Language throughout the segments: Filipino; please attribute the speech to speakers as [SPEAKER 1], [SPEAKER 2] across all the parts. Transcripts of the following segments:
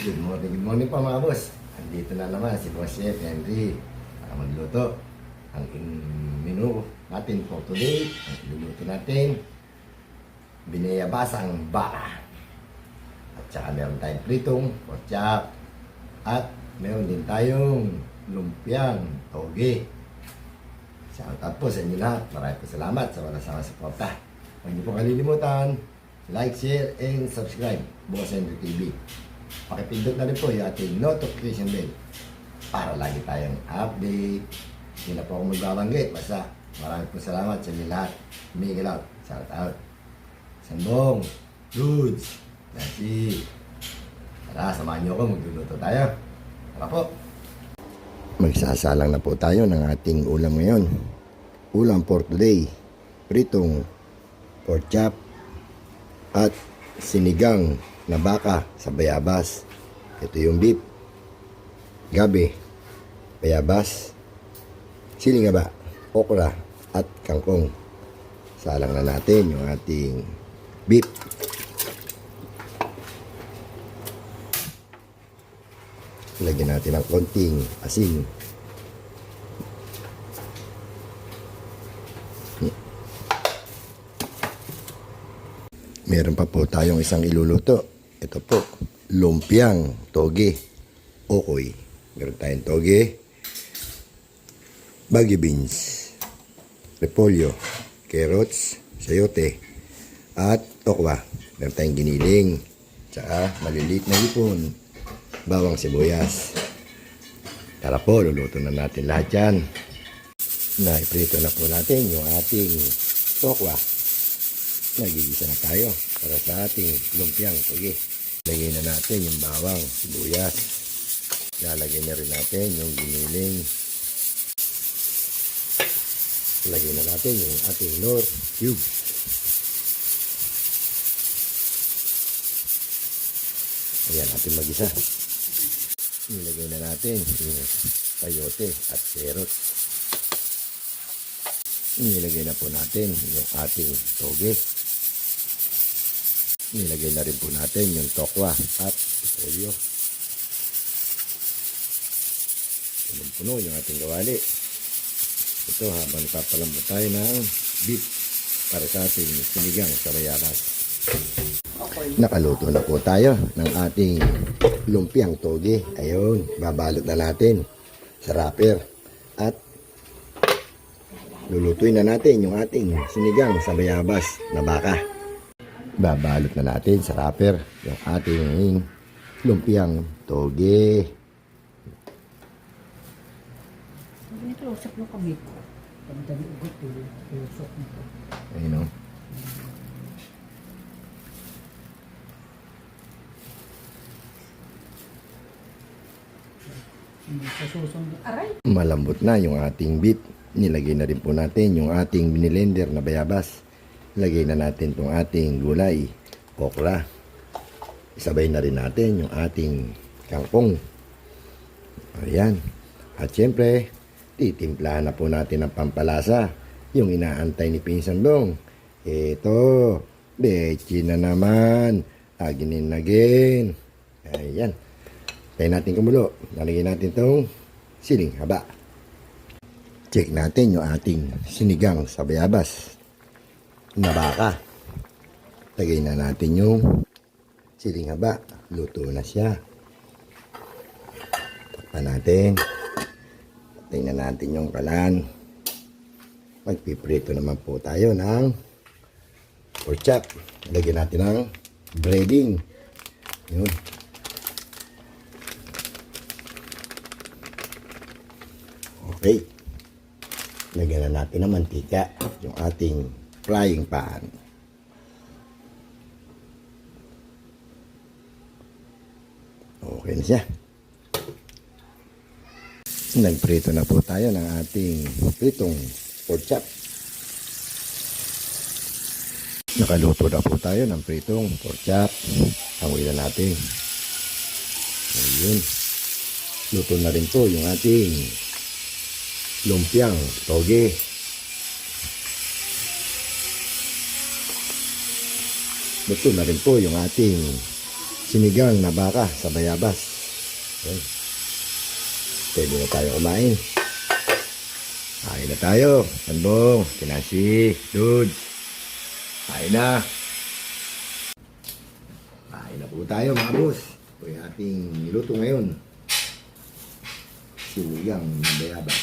[SPEAKER 1] Good morning po mga boss. Andito na naman si Boss Chef Henry para magluto. Ang menu natin for today, ang iluluto natin, binayabasang baka. At saka meron tayong pritong pork chop. At meron din tayong lumpiang toge. Shout out po sa inyo lahat. Maraming po salamat sa walang sawang suporta. Huwag niyo po kalilimutan, like, share, and subscribe. Boss Henry TV. Pakipindot na rin po yung ating notification bell para lagi tayong update. Hindi na po ako magbabanggit. Basta maraming po salamat sa inyo lahat. Miguel out. Shout out. Sambong. Dudes. Nancy. Tara, samahan niyo ako. Magluluto tayo. Tara po. Magsasalang na po tayo ng ating ulam ngayon. Ulam for today. Pritong pork chop at sinigang na baka sa bayabas. Ito yung beef, gabi, bayabas, siling haba, okra at kangkong. Salang na natin yung ating beef. Lagyan natin ng konting asin. Meron pa po tayong isang iluluto. Ito po, lumpiang toge, okoy. Meron tayong toge, baggy beans, repolyo, carrots, sayote, at tokwa. Meron tayong giniling, tsaka maliliit na hipon, bawang sibuyas. Tara po, luluto na natin lahat yan. Naiprito na po natin yung ating tokwa. Nagigisa na tayo para sa ating lumpiang toge. Lagay na natin yung bawang, sibuyas. Lalagay na rin natin yung giniling. Lagay na natin yung ating nor cube. Ayan, natin mag-isa. Nilagay na natin yung sayote at carrots. Nilagay na po natin yung ating toge. Nilagay na rin po natin yung tokwa at repolyo. Punong-puno yung ating kawali. Ito habang nagpapalambot tayo ng beef para sa ating sinigang sa bayabas. Nakaluto na po tayo ng ating lumpiang toge. Ayun, babalot na natin sa wrapper at lulutuin na natin yung ating sinigang sa bayabas na baka. Babalot na natin sa wrapper yung ating lumpiang toge.
[SPEAKER 2] Ito, usap mo kami. Dami-dami ugot eh. Usap mo.
[SPEAKER 1] Ayun o.
[SPEAKER 2] Hindi sa susunod. Aray!
[SPEAKER 1] Malambot na yung ating beef. Nilagay na rin po natin yung ating binilender na bayabas. Lagay na natin itong ating gulay, okra. Isabay na rin natin yung ating kangkong. Ayan. At syempre, titimplahan na po natin ang pampalasa. Yung inaantay ni Pinsan Dong. Ito, bechi na naman. Aginin again. Ayan. Tayo natin kumulo. Lalagyan natin itong siling haba. Check natin yung ating sinigang sa bayabas na baka. Lagay na natin yung siling haba. Luto na siya. Takpan natin. Tingnan natin yung kalan. Magpiprito naman po tayo ng pork chop. Lagyan natin ng breading. Yun. Okay. Lagyan na natin ng mantika. Yung ating frying pan. Okay na siya. Nagprito na po tayo ng ating pritong pork chop. Nakaluto na po tayo ng pritong pork chop. Hanguin na natin. Ayun. Luto na rin po yung ating lumpiang toge. Luto na rin po yung ating sinigang na baka sa bayabas. Yan. Pwede na tayo kumain. Kain na tayo. Sanbong, Kinasi, Dudes. Kain na. Kain na po tayo mga boss. Ito yung ating niluto ngayon. Sinigang na bayabas.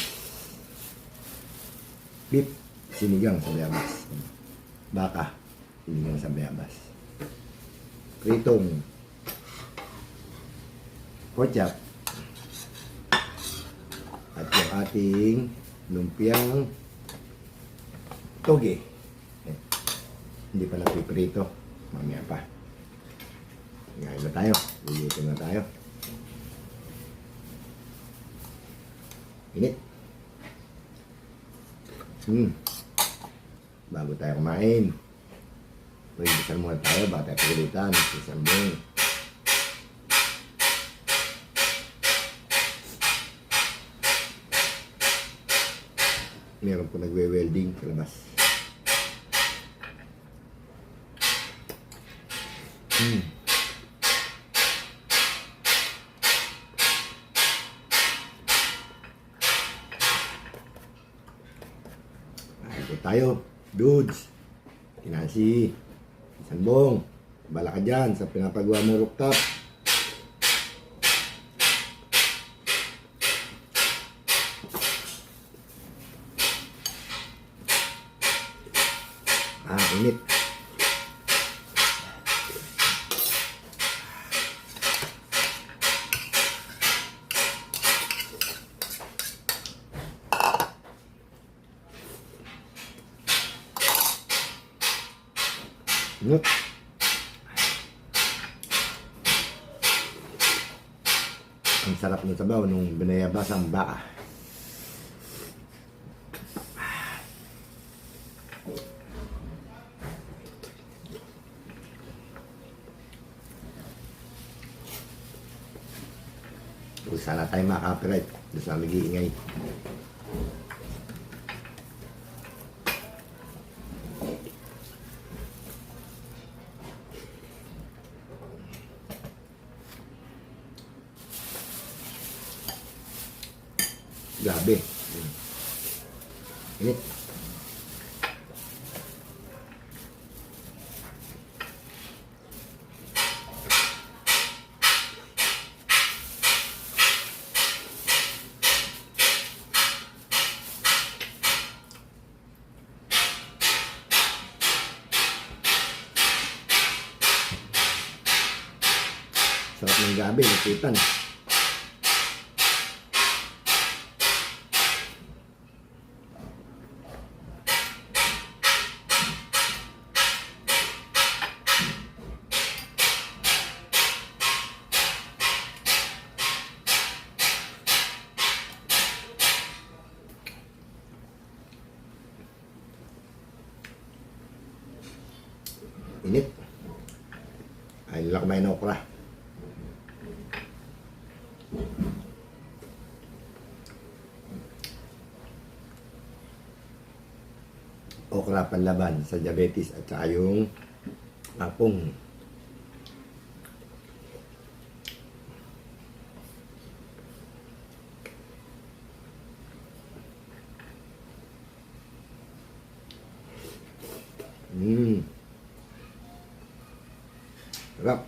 [SPEAKER 1] Beef, sinigang sa bayabas. Baka, sinigang sa bayabas. Pritong pork chop. At yung ating lumpiang toge. Hindi pa napiprito. Mamaya pa. Ngayon na tayo. Lulutin na tayo. Init. Bago tayo kumain. Pagdasal muna tayo. Baka tayo pagalitan. Sisambong. Meron po nagwe-welding sa labas. Ito tayo, Dudes, Kinasi, Sanbong, bala ka dyan sa pinapagawa mo rooftop. Init. Init. Ang sarap ng sabaw nung binayabas ang baka. Sana tayo maka-copyright doon sa nag-iingay. Grabe. Init. Sarap ng gabi, nakitan. Init. Ay, nila kumain ng okra. Okra panlaban sa diabetes at saka yung apong. Sarap.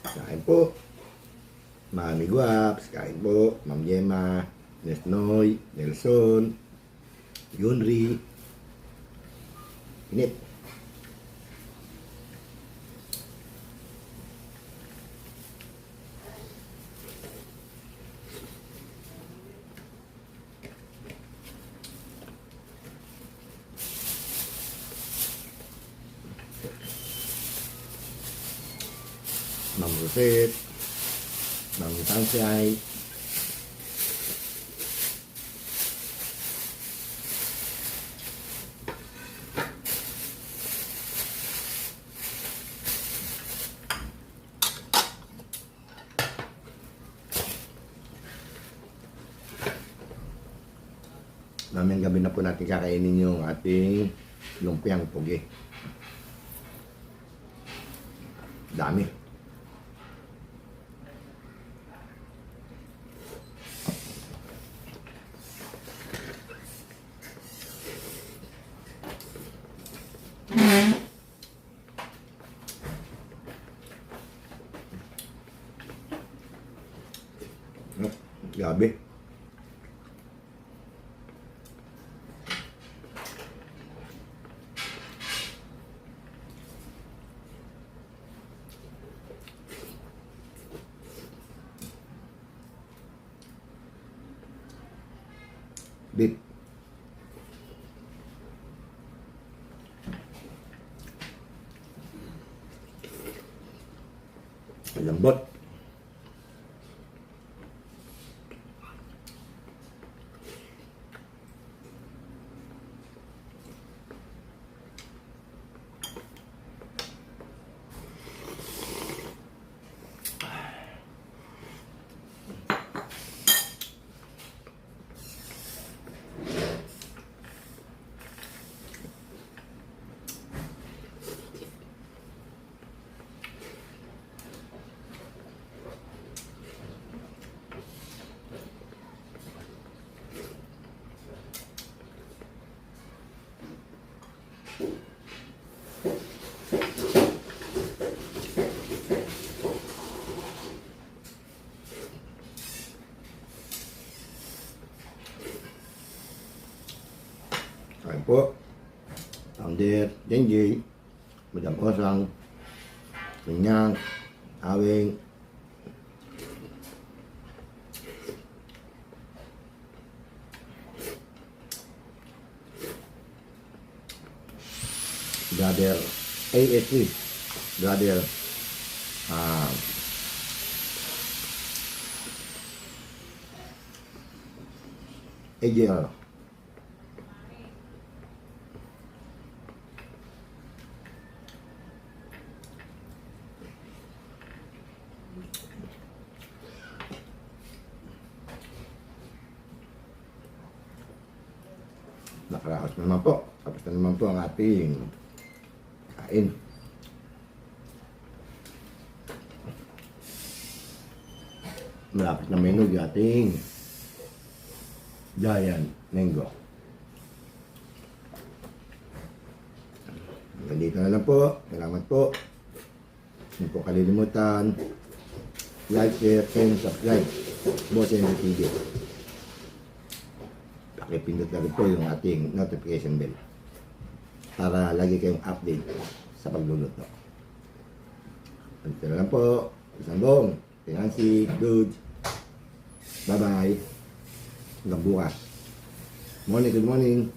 [SPEAKER 1] Kain po. Mami Guaps, kain po. Ma'am Gemma, Nesnoy, Nelson, Yunri. Init. Ma'am Rosette, Ma'am Tansay, Mamayang gabi na po natin kakainin yung ating lumpiang toge. Dami. Grabe. Beef. Lambot. Kain po. Founder, Jenji, Madam Osang, Minyang, Awing, Brother ASC, Brother AJR. Nakaraos naman po. Tapos na naman po ang ating kain. Malapit na menu yung ating Giant Mango. Nandito na lang po. Salamat po. Huwag po kalilimutan. Like, share, and subscribe. Boss and TV. Pakipindot na rin po yung ating notification bell para lagi kayong update sa pagluluto. Ito na lang po. Isambong. Pinansi. Good. Bye-bye. Hanggang bukas. Good morning.